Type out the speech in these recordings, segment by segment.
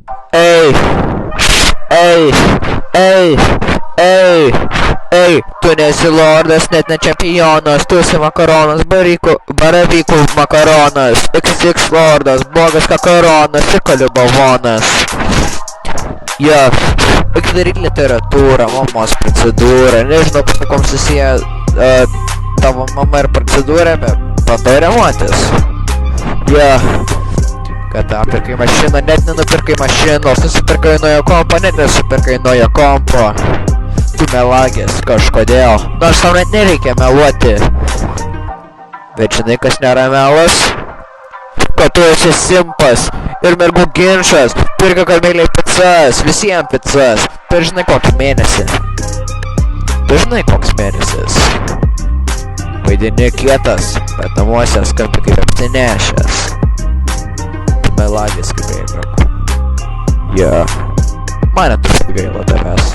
Ehi, ehi, ehi, ehi, ehi, tu nesi lordas, net ne čempionas, tu esi makaronas, baravykų makaronas, XX lordas, blogas kakaronas, tik liubavonas. Jo, reikia daryti literatūrą, mamos procedūrą, nežinau, kažkokom susiję tavo mama ir procedūrą, bet bandau remontis. Jo. Kad apirkai mašiną, net nenupirkai mašinos, nusipirkai naujo kompo, net nesupirkai naujo kompo. Tu melagės kažkodėl, nors tau net nereikia meluoti. Bet žinai, kas nėra melas? Kad tu esi simpas ir mergų ginčas, pirka kalbėliai pizzas, visiems pizzas. Tu žinai kokį mėnesį? Tu žinai koks mėnesis? Vaidini kietas, bet namuose skambi kaip apsinešęs. Melagės kaip gaila. Jo. Man netruputį gaila tavęs.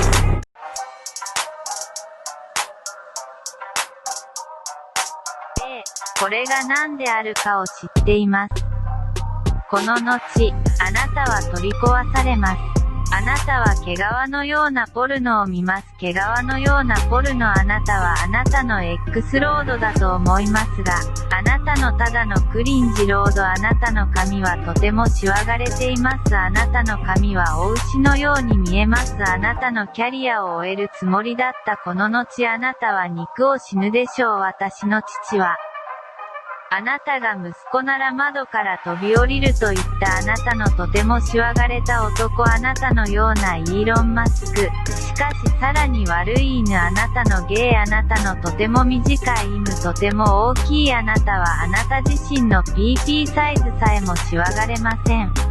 これが何であるかを知っています。この後、あなたは取り壊されます。あなたは毛皮のようなポルノを見ます。毛皮のようなポルノ。あなたはあなたの X ロードだと思いますが、あなたのただのクリンジロード。あなたの髪はとてもしわがれています。あなたの髪はお牛のように見えます。あなたのキャリアを終えるつもりだったこの後、あなたは肉を死ぬでしょう。私の父はあなたが息子なら窓から飛び降りると言ったあなたのとてもしわがれた男。あなたのようなイーロン・マスク。しかしさらに悪い犬。あなたのゲイ。あなたのとても短い犬。とても大きいあなたはあなた自身の PP サイズさえもしわがれません。